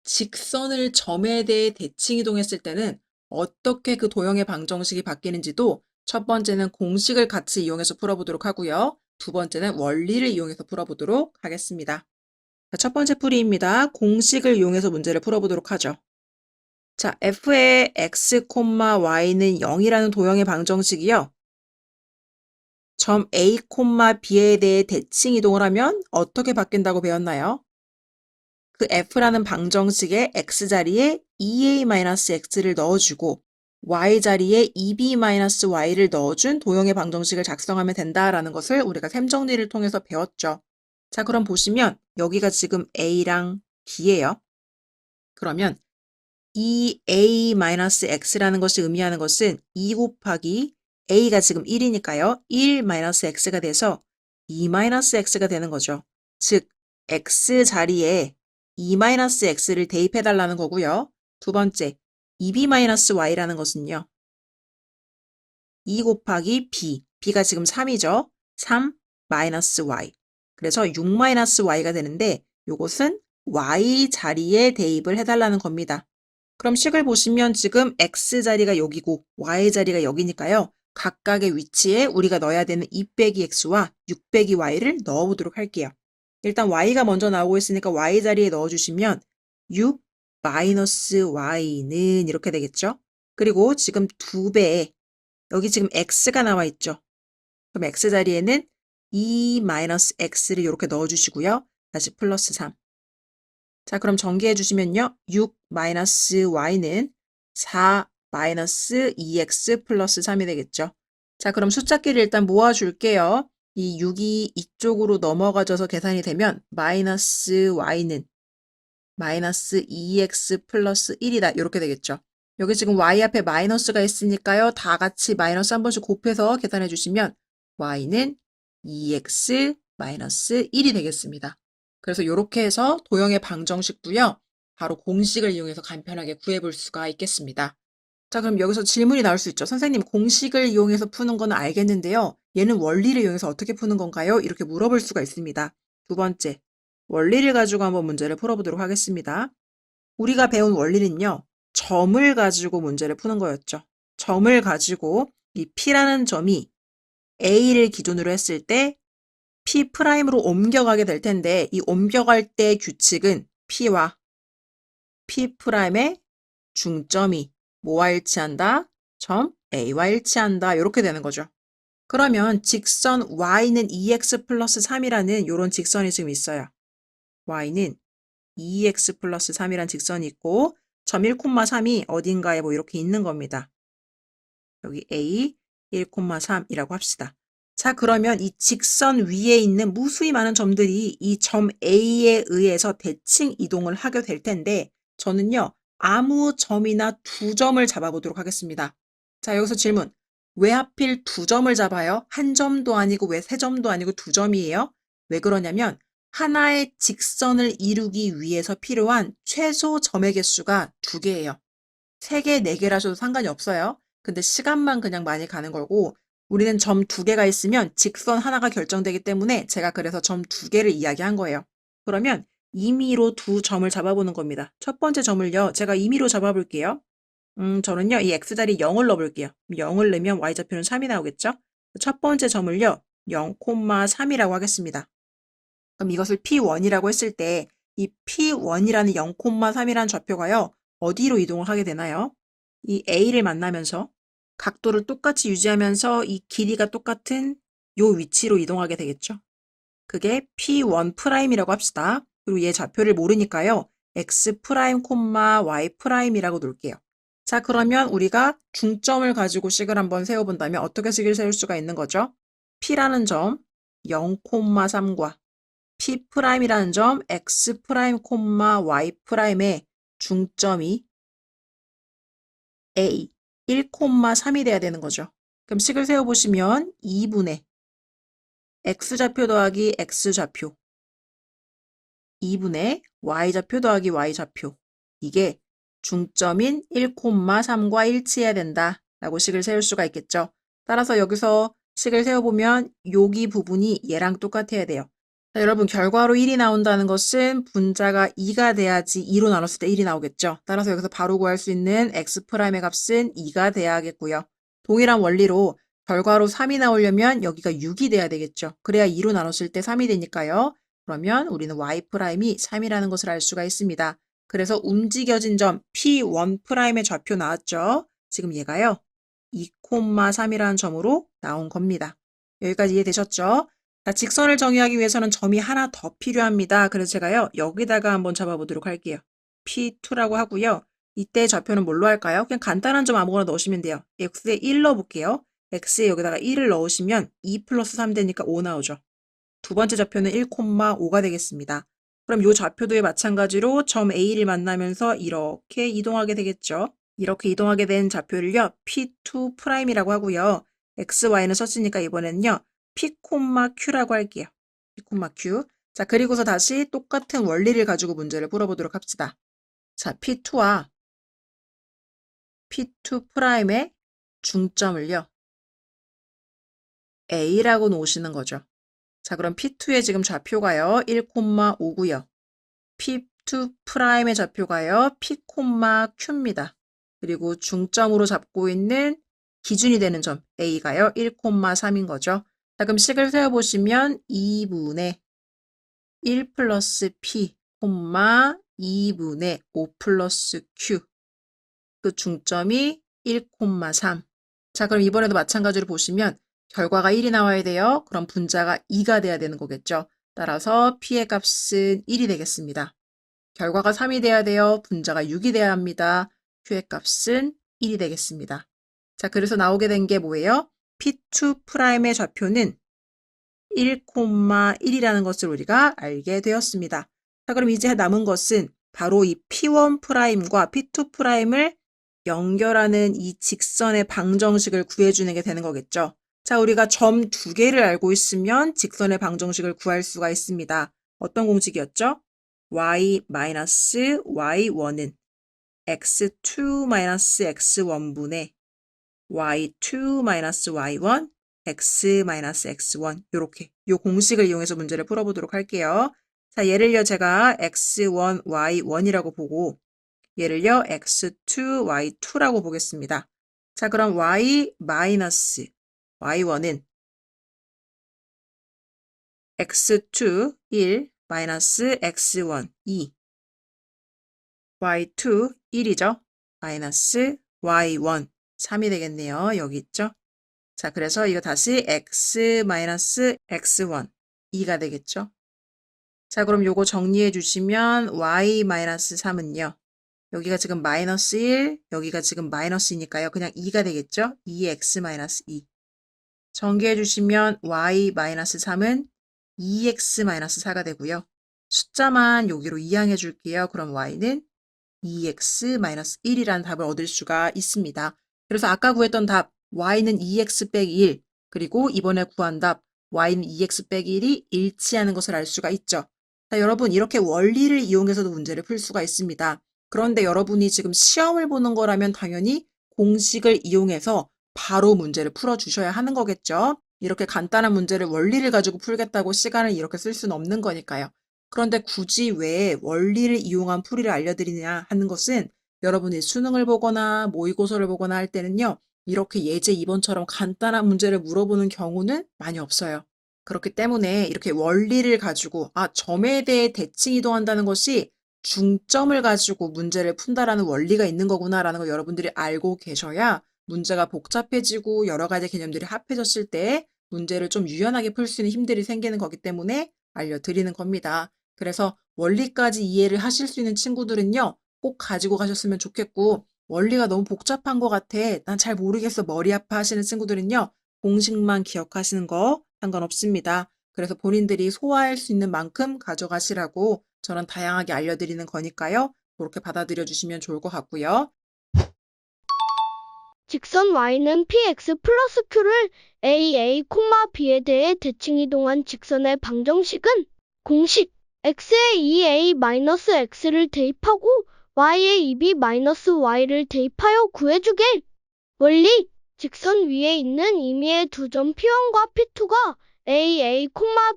직선을 점에 대해 대칭 이동했을 때는 어떻게 그 도형의 방정식이 바뀌는지도 첫 번째는 공식을 같이 이용해서 풀어보도록 하고요. 두 번째는 원리를 이용해서 풀어보도록 하겠습니다. 자, 첫 번째 풀이입니다. 공식을 이용해서 문제를 풀어보도록 하죠. 자, f의 x, y는 0이라는 도형의 방정식이요. 점 a, b에 대해 대칭 이동을 하면 어떻게 바뀐다고 배웠나요? 그 f라는 방정식에 x자리에 2a-x를 넣어주고 y자리에 2b-y를 넣어준 도형의 방정식을 작성하면 된다라는 것을 우리가 셈정리를 통해서 배웠죠. 자, 그럼 보시면 여기가 지금 a랑 b예요. 그러면 2a-x라는 것이 의미하는 것은 2 곱하기 a가 지금 1이니까요. 1-x가 돼서 2-x가 되는 거죠. 즉 x자리에 2-x를 대입해달라는 거고요. 두 번째, 2b-y라는 것은요. 2 곱하기 b, b가 지금 3이죠. 3-y. 그래서 6-y가 되는데 이것은 y자리에 대입을 해달라는 겁니다. 그럼 식을 보시면 지금 x자리가 여기고 y자리가 여기니까요. 각각의 위치에 우리가 넣어야 되는 2 빼기 x와 6 빼기 y를 넣어보도록 할게요. 일단 y가 먼저 나오고 있으니까 y자리에 넣어주시면 6 마이너스 y는 이렇게 되겠죠. 그리고 지금 2배에 여기 지금 x가 나와 있죠. 그럼 x자리에는 2 마이너스 x를 이렇게 넣어주시고요. 다시 플러스 3. 자, 그럼 전개해 주시면요. 6 마이너스 y는 4 마이너스 2x 플러스 3이 되겠죠. 자, 그럼 숫자끼리 일단 모아줄게요. 이 6이 이쪽으로 넘어가져서 계산이 되면 마이너스 y는 마이너스 2x 플러스 1이다. 이렇게 되겠죠. 여기 지금 y 앞에 마이너스가 있으니까요. 다 같이 마이너스 한 번씩 곱해서 계산해 주시면 y는 2x 마이너스 1이 되겠습니다. 그래서 이렇게 해서 도형의 방정식도요. 바로 공식을 이용해서 간편하게 구해볼 수가 있겠습니다. 자, 그럼 여기서 질문이 나올 수 있죠. 선생님, 공식을 이용해서 푸는 건 알겠는데요. 얘는 원리를 이용해서 어떻게 푸는 건가요? 이렇게 물어볼 수가 있습니다. 두 번째, 원리를 가지고 한번 문제를 풀어보도록 하겠습니다. 우리가 배운 원리는요. 점을 가지고 문제를 푸는 거였죠. 점을 가지고 이 P라는 점이 A를 기준으로 했을 때 P'으로 옮겨가게 될 텐데 이 옮겨갈 때 규칙은 P와 P'의 중점이 뭐와 일치한다? 점 A와 일치한다. 이렇게 되는 거죠. 그러면 직선 y는 2x 플러스 3이라는 이런 직선이 지금 있어요. y는 2x 플러스 3이라는 직선이 있고 점 1,3이 어딘가에 뭐 이렇게 있는 겁니다. 여기 a 1,3이라고 합시다. 자, 그러면 이 직선 위에 있는 무수히 많은 점들이 이 점 A에 의해서 대칭 이동을 하게 될 텐데 저는요. 아무 점이나 두 점을 잡아보도록 하겠습니다. 자, 여기서 질문. 왜 하필 두 점을 잡아요? 한 점도 아니고 왜 세 점도 아니고 두 점이에요? 왜 그러냐면 하나의 직선을 이루기 위해서 필요한 최소 점의 개수가 2개예요. 3개, 4개라 하셔도 상관이 없어요. 근데 시간만 그냥 많이 가는 거고 우리는 점 2개가 있으면 직선 하나가 결정되기 때문에 제가 그래서 점 2개를 이야기한 거예요. 그러면 임의로 두 점을 잡아보는 겁니다. 첫 번째 점을요. 제가 임의로 잡아볼게요. 저는요. 이 x자리 0을 넣어볼게요. 0을 넣으면 y좌표는 3이 나오겠죠? 첫 번째 점을요. 0,3이라고 하겠습니다. 그럼 이것을 P1이라고 했을 때 이 P1이라는 0,3이라는 좌표가요. 어디로 이동을 하게 되나요? 이 A를 만나면서 각도를 똑같이 유지하면서 이 길이가 똑같은 요 위치로 이동하게 되겠죠. 그게 P1'이라고 합시다. 그리고 얘 좌표를 모르니까요. X', Y'이라고 놓을게요. 자, 그러면 우리가 중점을 가지고 식을 한번 세워본다면 어떻게 식을 세울 수가 있는 거죠? P라는 점 0,3과 P'이라는 점 X', Y'의 중점이 A 1,3이 돼야 되는 거죠. 그럼 식을 세워보시면 2분의 X좌표 더하기 X좌표 2분의 Y좌표 더하기 Y좌표 이게 중점인 1,3과 일치해야 된다 라고 식을 세울 수가 있겠죠. 따라서 여기서 식을 세워보면 여기 부분이 얘랑 똑같아야 돼요. 자, 여러분 결과로 1이 나온다는 것은 분자가 2가 돼야지 2로 나눴을 때 1이 나오겠죠. 따라서 여기서 바로 구할 수 있는 x'의 값은 2가 돼야 하겠고요. 동일한 원리로 결과로 3이 나오려면 여기가 6이 돼야 되겠죠. 그래야 2로 나눴을 때 3이 되니까요. 그러면 우리는 y''이 3이라는 것을 알 수가 있습니다. 그래서 움직여진 점 P1'의 좌표 나왔죠. 지금 얘가요. 2,3이라는 점으로 나온 겁니다. 여기까지 이해되셨죠? 자, 직선을 정의하기 위해서는 점이 하나 더 필요합니다. 그래서 제가요, 여기다가 한번 잡아보도록 할게요. P2라고 하고요. 이때 좌표는 뭘로 할까요? 그냥 간단한 점 아무거나 넣으시면 돼요. x에 1 넣어볼게요. x에 여기다가 1을 넣으시면 2 플러스 3 되니까 5 나오죠. 두 번째 좌표는 1,5가 되겠습니다. 그럼 이 좌표도에 마찬가지로 점 A를 만나면서 이렇게 이동하게 되겠죠. 이렇게 이동하게 된 좌표를요, P2'이라고 하고요. x, y는 썼으니까 이번에는요, P,Q라고 할게요. P,Q. 자, 그리고서 다시 똑같은 원리를 가지고 문제를 풀어보도록 합시다. 자, P2와 P2'의 중점을요, A라고 놓으시는 거죠. 자, 그럼 P2의 지금 좌표가요, 1,5고요. P2'의 좌표가요, P,Q입니다. 그리고 중점으로 잡고 있는 기준이 되는 점 A가요, 1,3인 거죠. 자, 그럼 식을 세워보시면 2분의 1 플러스 P, 2분의 5 플러스 Q. 그 중점이 1,3. 자, 그럼 이번에도 마찬가지로 보시면 결과가 1이 나와야 돼요. 그럼 분자가 2가 돼야 되는 거겠죠. 따라서 P의 값은 1이 되겠습니다. 결과가 3이 돼야 돼요. 분자가 6이 돼야 합니다. Q의 값은 1이 되겠습니다. 자, 그래서 나오게 된 게 뭐예요? P2'의 좌표는 1,1이라는 것을 우리가 알게 되었습니다. 자, 그럼 이제 남은 것은 바로 이 P1'과 P2'을 연결하는 이 직선의 방정식을 구해주는 게 되는 거겠죠. 자, 우리가 점 두 개를 알고 있으면 직선의 방정식을 구할 수가 있습니다. 어떤 공식이었죠? y-y1은 x2-x1분의 y2-y1 x-x1 요렇게 요 공식을 이용해서 문제를 풀어보도록 할게요. 자, 얘를요 제가 x1, y1이라고 보고 얘를요 x2, y2라고 보겠습니다. 자, 그럼 y-y1은 x2, 1, 마이너스 x1, 2 y2, 1이죠. 마이너스 y1, 3이 되겠네요. 여기 있죠. 자, 그래서 이거 다시 x-x1, 2가 되겠죠. 자, 그럼 요거 정리해 주시면 y-3은요. 여기가 지금 마이너스 1, 여기가 지금 마이너스이니까요. 그냥 2가 되겠죠. 2x-2. 전개해 주시면 y-3은 2x-4가 되고요. 숫자만 여기로 이항해 줄게요. 그럼 y는 2x-1이라는 답을 얻을 수가 있습니다. 그래서 아까 구했던 답 y는 2x 빼기 1 그리고 이번에 구한 답 y는 2x 빼기 1이 일치하는 것을 알 수가 있죠. 자, 여러분 이렇게 원리를 이용해서도 문제를 풀 수가 있습니다. 그런데 여러분이 지금 시험을 보는 거라면 당연히 공식을 이용해서 바로 문제를 풀어주셔야 하는 거겠죠. 이렇게 간단한 문제를 원리를 가지고 풀겠다고 시간을 이렇게 쓸 수는 없는 거니까요. 그런데 굳이 왜 원리를 이용한 풀이를 알려드리냐 하는 것은 여러분이 수능을 보거나 모의고사를 보거나 할 때는요. 이렇게 예제 2번처럼 간단한 문제를 물어보는 경우는 많이 없어요. 그렇기 때문에 이렇게 원리를 가지고 점에 대해 대칭 이동한다는 것이 중점을 가지고 문제를 푼다라는 원리가 있는 거구나라는 걸 여러분들이 알고 계셔야 문제가 복잡해지고 여러 가지 개념들이 합해졌을 때 문제를 좀 유연하게 풀 수 있는 힘들이 생기는 거기 때문에 알려드리는 겁니다. 그래서 원리까지 이해를 하실 수 있는 친구들은요. 꼭 가지고 가셨으면 좋겠고 원리가 너무 복잡한 것 같아. 난 잘 모르겠어. 머리 아파 하시는 친구들은요. 공식만 기억하시는 거 상관없습니다. 그래서 본인들이 소화할 수 있는 만큼 가져가시라고 저는 다양하게 알려드리는 거니까요. 그렇게 받아들여 주시면 좋을 것 같고요. 직선 y는 px 플러스 q를 a, b에 대해 대칭 이동한 직선의 방정식은 공식 x에 2a-x를 대입하고 y에 2b-y를 대입하여 구해주길. 원리 직선 위에 있는 임의의 두 점 P1과 P2가 A,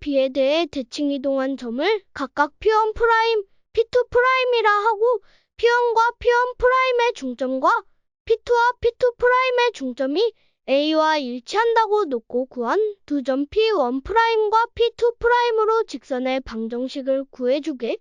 B에 대해 대칭 이동한 점을 각각 P1 프라임, P2 프라임이라 하고 P1과 P1 프라임의 중점과 P2와 P2 프라임의 중점이 A와 일치한다고 놓고 구한 두 점 P1 프라임과 P2 프라임으로 직선의 방정식을 구해주게.